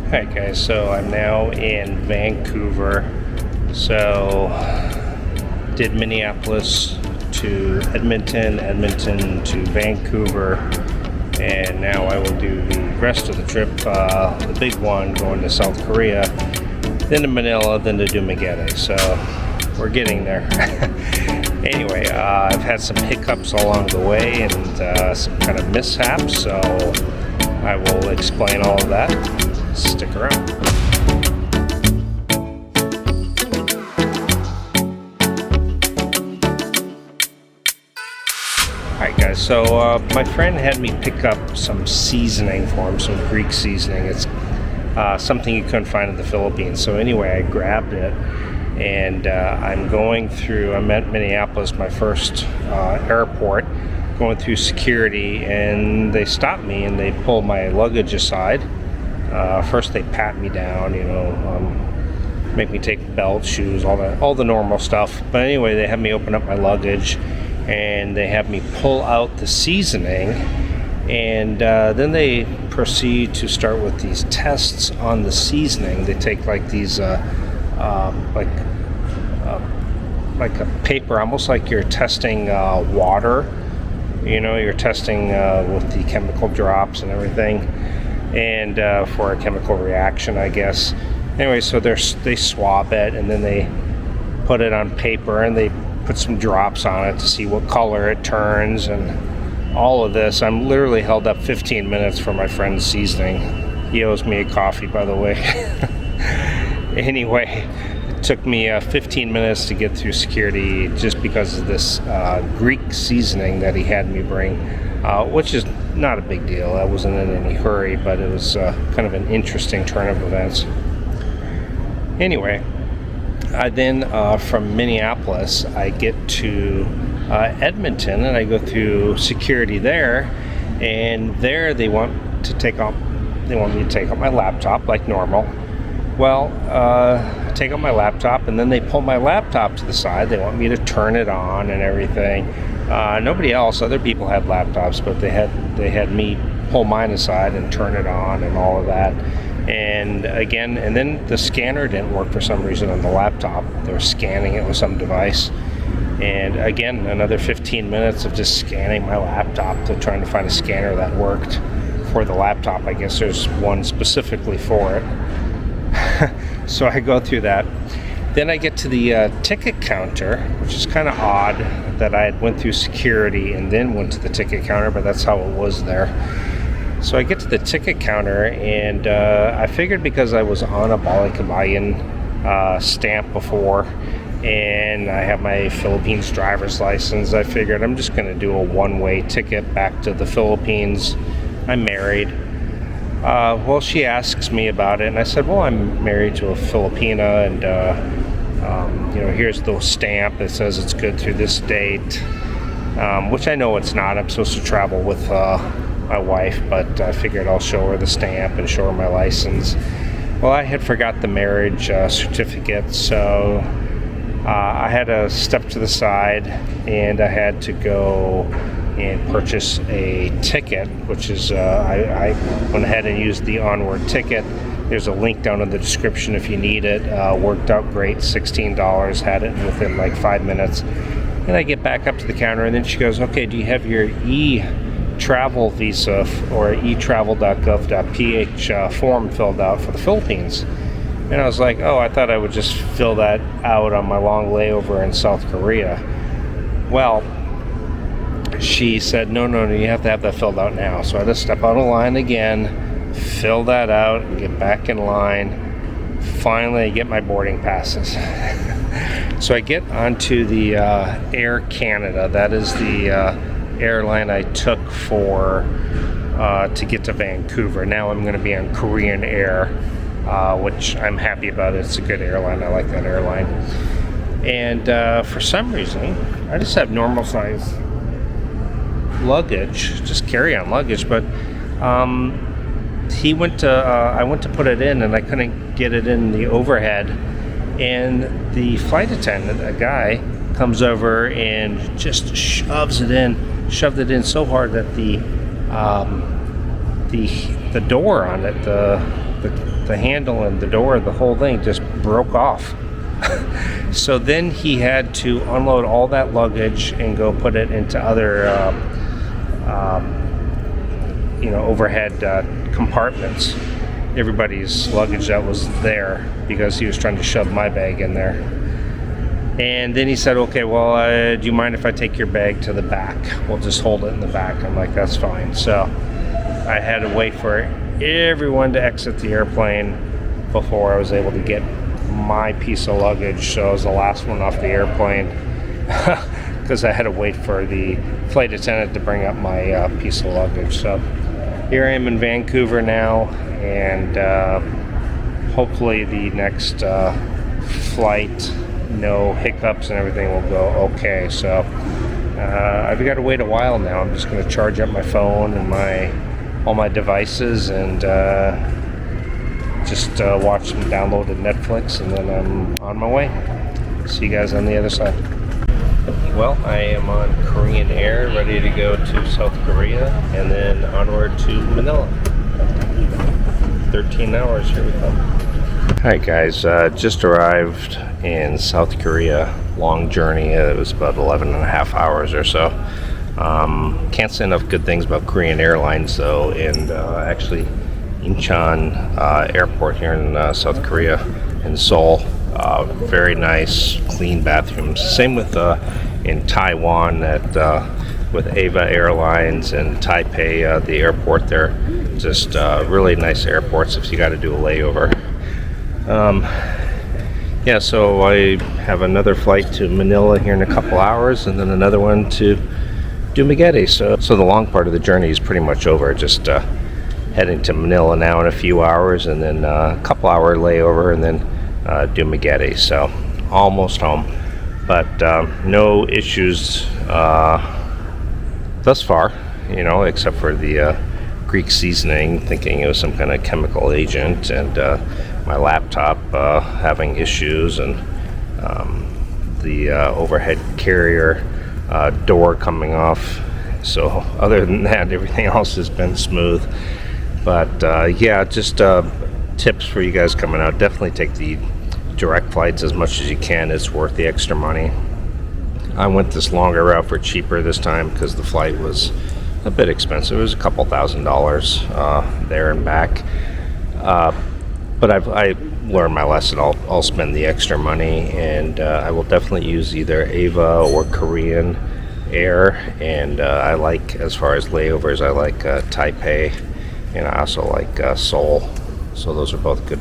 Alright guys, so I'm now in Vancouver. So did Minneapolis to Edmonton, Edmonton to Vancouver, and now I will do the rest of the trip, the big one going to South Korea, then to Manila, then to Dumaguete. So we're getting there. Anyway, I've had some hiccups along the way and some kind of mishaps, so I will explain all of that. Stick around. Alright guys, so my friend had me pick up some seasoning for him, some Greek seasoning. It's something you couldn't find in the Philippines. So anyway, I grabbed it, and I'm at Minneapolis, my first airport, going through security, and they stopped me and they pulled my luggage aside. First they pat me down, make me take belt, shoes, all the normal stuff. But anyway, they had me open up my luggage, and they have me pull out the seasoning, and then they proceed to start with these tests on the seasoning. They take like these like a paper, almost like you're testing water. You're testing with the chemical drops and everything, and for a chemical reaction, I guess. Anyway, so they swab it, and then they put it on paper, and they put some drops on it to see what color it turns, and all of this. I'm literally held up 15 minutes for my friend's seasoning. He owes me a coffee, by the way. Anyway, it took me 15 minutes to get through security just because of this Greek seasoning that he had me bring, which is not a big deal. I wasn't in any hurry, but it was kind of an interesting turn of events. Anyway, I then from Minneapolis, I get to Edmonton, and I go through security there, and there they want me to take out my laptop like normal. Well, I take out my laptop, and then they pull my laptop to the side. They want me to turn it on and everything. Nobody else, other people had laptops, but they had me pull mine aside and turn it on and all of that. And then the scanner didn't work for some reason on the laptop. They were scanning it with some device. And again, another 15 minutes of just scanning my laptop to trying to find a scanner that worked for the laptop. I guess there's one specifically for it. So I go through that. Then I get to the ticket counter, which is kind of odd that I went through security and then went to the ticket counter, but that's how it was there. So I get to the ticket counter, and I figured because I was on a Balikabayan stamp before, and I have my Philippines driver's license, I figured I'm just going to do a one-way ticket back to the Philippines. I'm married. Well, she asks me about it, and I said, well, I'm married to a Filipina, and here's the stamp that says it's good through this date, which I know it's not. I'm supposed to travel with my wife, but I figured I'll show her the stamp and show her my license. Well, I had forgot the marriage certificate, so I had to step to the side, and I had to go and purchase a ticket, which is I went ahead and used the Onward ticket. There's a link down in the description if you need it. Worked out great, $16, had it within like 5 minutes. And I get back up to the counter, and then she goes, okay, do you have your e-travel visa or etravel.gov.ph form filled out for the Philippines? And I was like, oh, I thought I would just fill that out on my long layover in South Korea. Well, she said, no, you have to have that filled out now. So I had to step out of line again, fill that out, and get back in line. Finally, I get my boarding passes. So I get onto the Air Canada. That is the airline I took to get to Vancouver. Now I'm going to be on Korean Air, which I'm happy about. It's a good airline. I like that airline. And for some reason, I just have normal size luggage, just carry-on luggage, but I went to put it in, and I couldn't get it in the overhead, and the flight attendant, a guy, comes over and just shoved it in so hard that the door on it, the the handle and the door, the whole thing just broke off. So then he had to unload all that luggage and go put it into other overhead compartments, everybody's luggage that was there, because he was trying to shove my bag in there. And then he said, okay, well, do you mind if I take your bag to the back? We'll just hold it in the back. I'm like, that's fine. So I had to wait for everyone to exit the airplane before I was able to get my piece of luggage. So I was the last one off the airplane because I had to wait for the flight attendant to bring up my piece of luggage. So here I am in Vancouver now, and hopefully the next flight, no hiccups and everything, will go okay. So I've got to wait a while now. I'm just going to charge up my phone and all my devices, and just watch some downloaded Netflix, and then I'm on my way. See you guys on the other side. Well, I am on Korean Air, ready to go to South Korea, and then onward to Manila. 13 hours, here we come. Alright guys, just arrived in South Korea. Long journey. It was about 11 and a half hours or so. Can't say enough good things about Korean Airlines though, and actually Incheon airport here in South Korea, in Seoul. Very nice, clean bathrooms. Same with in Taiwan with Ava Airlines and Taipei, the airport there. Just really nice airports if you got to do a layover. Yeah, so I have another flight to Manila here in a couple hours, and then another one to Dumaguete. So the long part of the journey is pretty much over. Just heading to Manila now in a few hours, and then a couple hour layover, and then Dumaguete. So almost home, but no issues thus far, except for the Greek seasoning, thinking it was some kind of chemical agent, and my laptop having issues, and the overhead carrier door coming off. So other than that, everything else has been smooth. But yeah, just tips for you guys coming out. Definitely take the direct flights as much as you can. It's worth the extra money. I went this longer route for cheaper this time because the flight was a bit expensive. It was a couple $1,000s there and back. But I learned my lesson. I'll spend the extra money, and I will definitely use either Ava or Korean Air. And I like, as far as layovers, I like Taipei, and I also like Seoul. So those are both good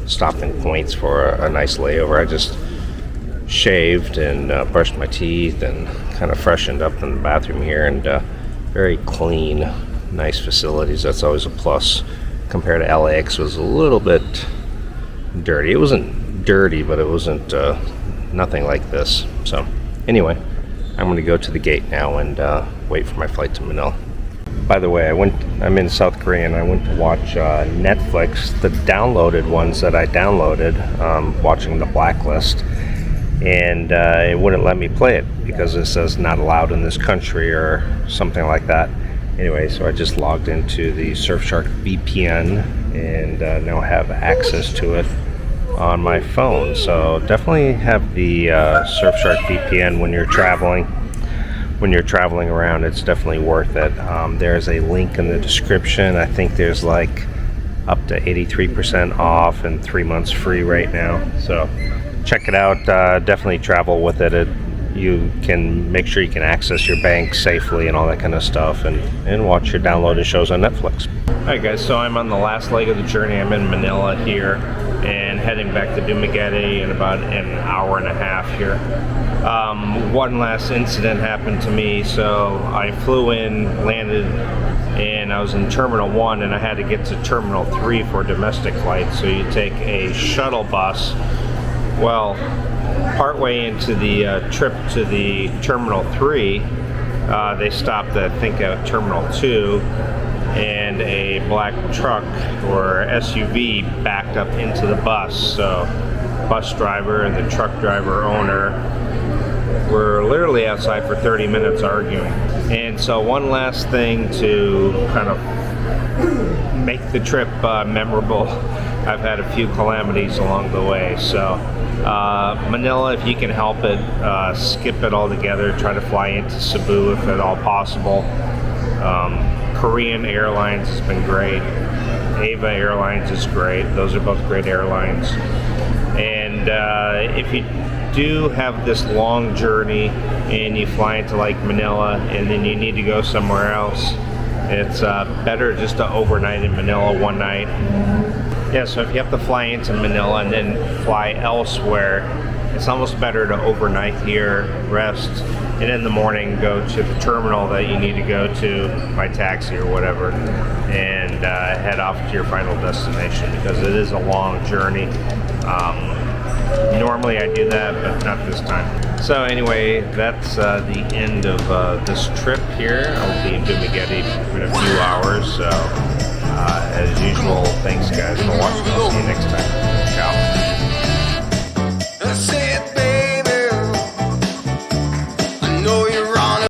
stopping points for a nice layover. I just shaved and brushed my teeth and kind of freshened up in the bathroom here, and very clean, nice facilities. That's always a plus. Compared to LAX, was a little bit dirty. It wasn't dirty, but it wasn't nothing like this. So anyway, I'm going to go to the gate now and wait for my flight to Manila. By the way, I'm in South Korea, and I went to watch Netflix, the downloaded ones that I downloaded, watching The Blacklist, and it wouldn't let me play it because it says not allowed in this country or something like that. Anyway, so I just logged into the Surfshark VPN, and now have access to it on my phone. So definitely have the Surfshark VPN when you're traveling. When you're traveling around, it's definitely worth it. There's a link in the description. I think there's like up to 83% off and 3 months free right now. So check it out. Definitely travel with it. You can make sure you can access your bank safely and all that kind of stuff, and watch your downloaded shows on Netflix. Alright guys, so I'm on the last leg of the journey. I'm in Manila here and heading back to Dumaguete in about an hour and a half here. One last incident happened to me. So I flew in, landed, and I was in Terminal 1, and I had to get to Terminal 3 for a domestic flight. So you take a shuttle bus. Well, partway into the trip to the Terminal 3, they stopped, I think, at Terminal 2, and a black truck or SUV backed up into the bus. So bus driver and the truck driver owner were literally outside for 30 minutes arguing. And so one last thing to kind of make the trip memorable I've had a few calamities along the way. So Manila, if you can help it, skip it altogether. Try to fly into Cebu if at all possible. Korean Airlines has been great. Ava Airlines is great. Those are both great airlines. And if you do have this long journey and you fly into like Manila and then you need to go somewhere else, it's better just to overnight in Manila one night. Yeah, so if you have to fly into Manila and then fly elsewhere, it's almost better to overnight here, rest, and in the morning go to the terminal that you need to go to by taxi or whatever, and head off to your final destination, because it is a long journey. Normally I do that, but not this time. So anyway, that's the end of this trip here. I'll be in Dumaguete in a few hours, so as usual, thanks guys for watching. I'll see you next time.